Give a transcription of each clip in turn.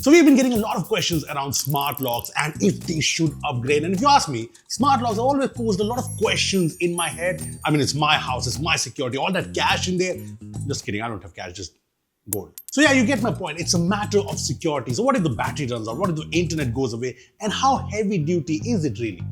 So we've been getting a lot of questions around smart locks and if they should upgrade. And if you ask me, smart locks have always posed a lot of questions in my head. I mean, it's my house, it's my security, all that cash in there. Just kidding, I don't have cash, just gold. So yeah, you get my point. It's a matter of security. So what if the battery runs out? What if the internet goes away? And how heavy duty is it really?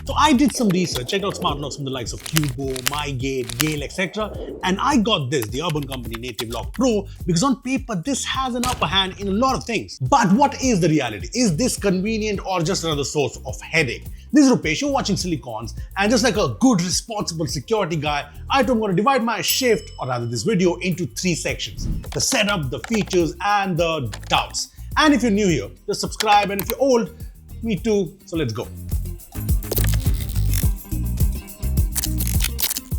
So I did some research, checked out smart locks from the likes of Qubo, MyGate, Yale, etc. And I got this, the Urban Company Native Lock Pro, because on paper, this has an upper hand in a lot of things. But what is the reality? Is this convenient or just another source of headache? This is Rupesh, you're watching Sillycorns, and just like a good, responsible security guy, I thought I'm going to divide my shift, or rather this video, into 3 sections. The setup, the features, and the doubts. And if you're new here, just subscribe, and if you're old, me too, so let's go.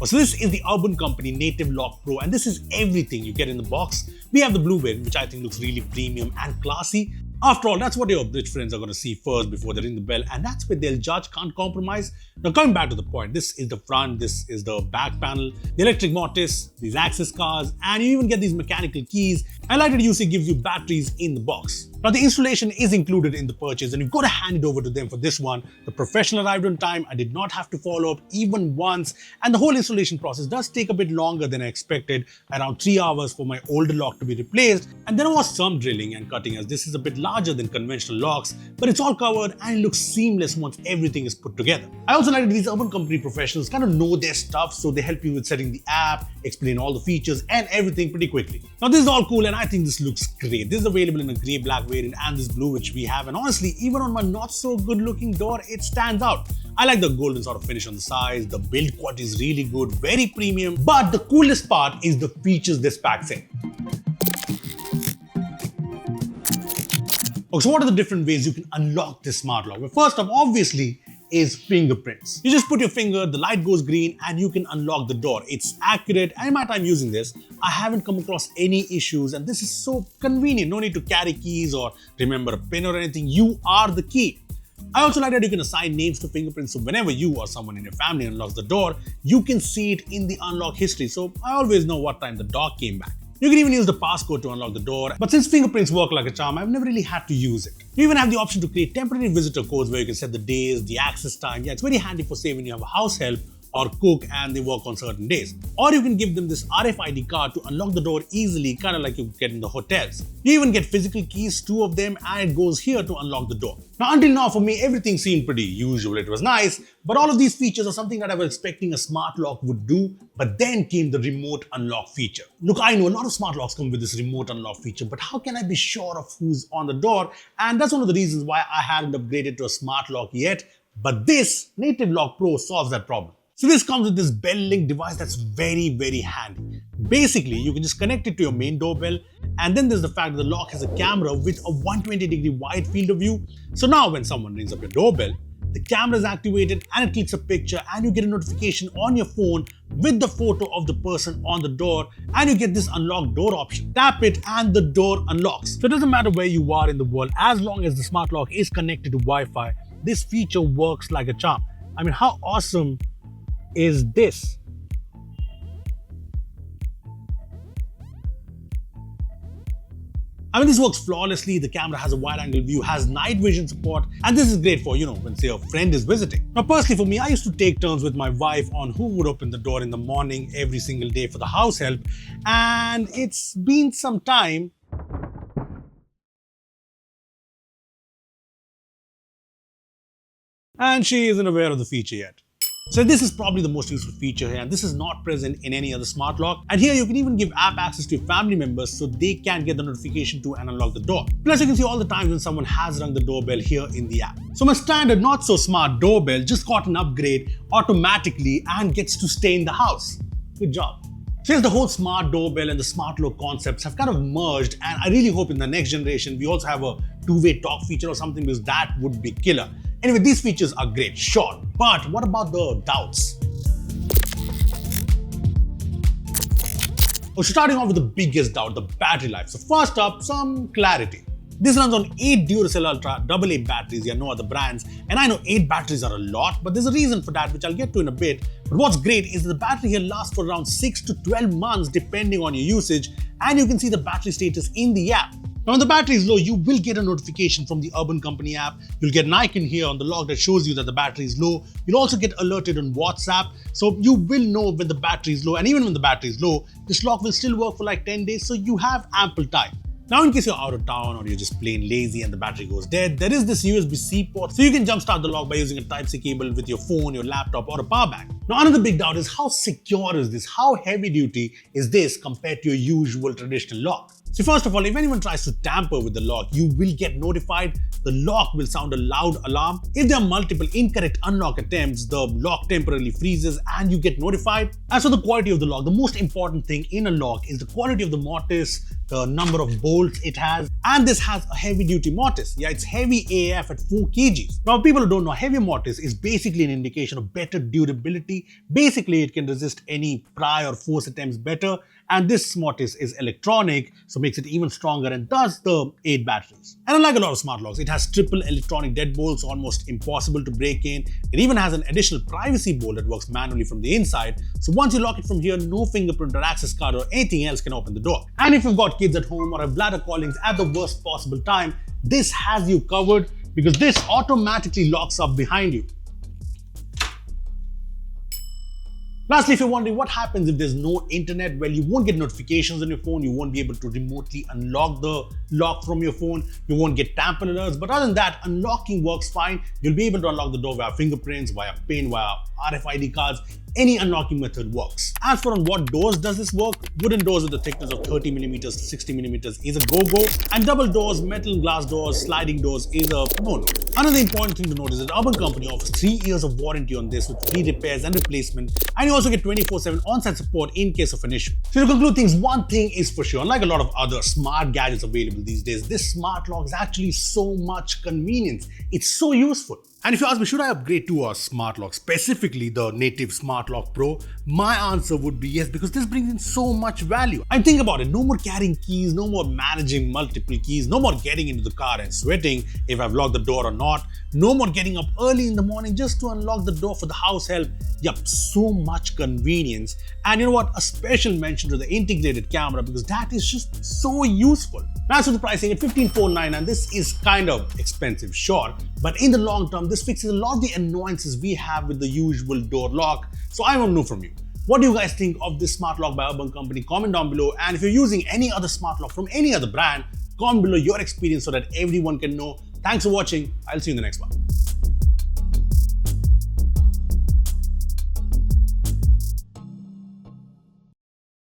So this is the Urban Company Native Lock Pro, and this is everything you get in the box. We have the blue variant, which I think looks really premium and classy. After all, that's what your rich friends are going to see first before they ring the bell, and that's where they'll judge, can't compromise. Now coming back to the point, this is the front, this is the back panel, the electric mortise, these access cards, and you even get these mechanical keys, and Lighted UC gives you batteries in the box. Now the installation is included in the purchase, and you've got to hand it over to them for this one. The professional arrived on time, I did not have to follow up even once, and the whole installation process does take a bit longer than I expected, around 3 hours for my older lock to be replaced, and there was some drilling and cutting as this is a bit larger than conventional locks, but it's all covered and it looks seamless once everything is put together. I also like that these Urban Company professionals kind of know their stuff, so they help you with setting the app, explain all the features and everything pretty quickly. Now this is all cool and I think this looks great. This is available in a grey black variant and this blue which we have, and honestly even on my not so good looking door it stands out. I like the golden sort of finish on the sides, the build quality is really good, very premium, but the coolest part is the features this packs in. Okay, so what are the different ways you can unlock this smart lock? Well, first up, obviously, is fingerprints. You just put your finger, the light goes green, and you can unlock the door. It's accurate, and in my time using this, I haven't come across any issues, and this is so convenient. No need to carry keys or remember a pin or anything. You are the key. I also like that you can assign names to fingerprints, so whenever you or someone in your family unlocks the door, you can see it in the unlock history, so I always know what time the dog came back. You can even use the passcode to unlock the door, but since fingerprints work like a charm, I've never really had to use it. You even have the option to create temporary visitor codes where you can set the days, the access time. Yeah, it's very handy for say when you have a house help or cook and they work on certain days. Or you can give them this RFID card to unlock the door easily, kind of like you get in the hotels. You even get physical keys, 2 of them, and it goes here to unlock the door. Now until now for me, everything seemed pretty usual. It was nice, but all of these features are something that I was expecting a smart lock would do, but then came the remote unlock feature. Look, I know a lot of smart locks come with this remote unlock feature, but how can I be sure of who's on the door? And that's one of the reasons why I haven't upgraded to a smart lock yet, but this Native Lock Pro solves that problem. So this comes with this bell-link device that's very, very handy. Basically, you can just connect it to your main doorbell, and then there's the fact that the lock has a camera with a 120-degree wide field of view. So now when someone rings up your doorbell, the camera is activated and it clicks a picture and you get a notification on your phone with the photo of the person on the door, and you get this unlock door option. Tap it and the door unlocks. So it doesn't matter where you are in the world, as long as the smart lock is connected to Wi-Fi, this feature works like a charm. I mean, how awesome is this? I mean, this works flawlessly. The camera has a wide angle view, has night vision support, and this is great for, when say a friend is visiting. Now, personally for me, I used to take turns with my wife on who would open the door in the morning every single day for the house help, and it's been some time. And she isn't aware of the feature yet. So this is probably the most useful feature here, and this is not present in any other smart lock. And here you can even give app access to your family members so they can get the notification to and unlock the door. Plus you can see all the times when someone has rung the doorbell here in the app. So my standard not so smart doorbell just got an upgrade automatically and gets to stay in the house. Good job. Since the whole smart doorbell and the smart lock concepts have kind of merged, and I really hope in the next generation we also have a 2-way talk feature or something, because that would be killer. Anyway, these features are great, sure, but what about the doubts? Well, starting off with the biggest doubt, the battery life. So first up, some clarity. This runs on 8 Duracell Ultra AA batteries, yeah, no other brands. And I know 8 batteries are a lot, but there's a reason for that, which I'll get to in a bit. But what's great is that the battery here lasts for around 6 to 12 months depending on your usage, and you can see the battery status in the app. Now, when the battery is low, you will get a notification from the Urban Company app. You'll get an icon here on the lock that shows you that the battery is low. You'll also get alerted on WhatsApp. So you will know when the battery is low. And even when the battery is low, this lock will still work for like 10 days. So you have ample time. Now, in case you're out of town or you're just plain lazy and the battery goes dead, there is this USB-C port, so you can jumpstart the lock by using a Type-C cable with your phone, your laptop, or a power bank. Now, another big doubt is how secure is this? How heavy-duty is this compared to your usual traditional lock? So first of all, if anyone tries to tamper with the lock, you will get notified. The lock will sound a loud alarm. If there are multiple incorrect unlock attempts, the lock temporarily freezes and you get notified. As for the quality of the lock, the most important thing in a lock is the quality of the mortise, the number of bolts it has, and this has a heavy-duty mortise. Yeah, it's heavy AF at 4 kgs. Now, people who don't know, heavy mortise is basically an indication of better durability. Basically, it can resist any pry or force attempts better, and this mortise is electronic, so makes it even stronger and thus the 8 batteries. And unlike a lot of smart locks, it has triple electronic deadbolts, almost impossible to break in. It even has an additional privacy bolt that works manually from the inside, so once you lock it from here, no fingerprint or access card or anything else can open the door. And if you've got kids at home or have bladder callings at the worst possible time, this has you covered because this automatically locks up behind you. Lastly, if you're wondering what happens if there's no internet, well, you won't get notifications on your phone, you won't be able to remotely unlock the lock from your phone, you won't get tamper alerts, but other than that, unlocking works fine. You'll be able to unlock the door via fingerprints, via PIN, via RFID cards. Any unlocking method works. As for on what doors does this work, wooden doors with a thickness of 30mm to 60mm is a go-go, and double doors, metal and glass doors, sliding doors is a no-no. Another important thing to note is that Urban Company offers 3 years of warranty on this with free repairs and replacement, and you also get 24/7 on-site support in case of an issue. So to conclude things, one thing is for sure, unlike a lot of other smart gadgets available these days, this smart lock is actually so much convenience. It's so useful. And if you ask me, should I upgrade to a smart lock, specifically the native Smart Lock Pro? My answer would be yes, because this brings in so much value. And think about it, no more carrying keys, no more managing multiple keys, no more getting into the car and sweating if I've locked the door or not, no more getting up early in the morning just to unlock the door for the house help. Yup, so much convenience. And you know what? A special mention to the integrated camera because that is just so useful. Now, as for the pricing at $15,499, this is kind of expensive, sure, but in the long term, this fixes a lot of the annoyances we have with the usual door lock. So I want to know from you, what do you guys think of this smart lock by Urban Company? Comment down below, and if you're using any other smart lock from any other brand, comment below your experience so that everyone can know. Thanks for watching. I'll see you in the next one.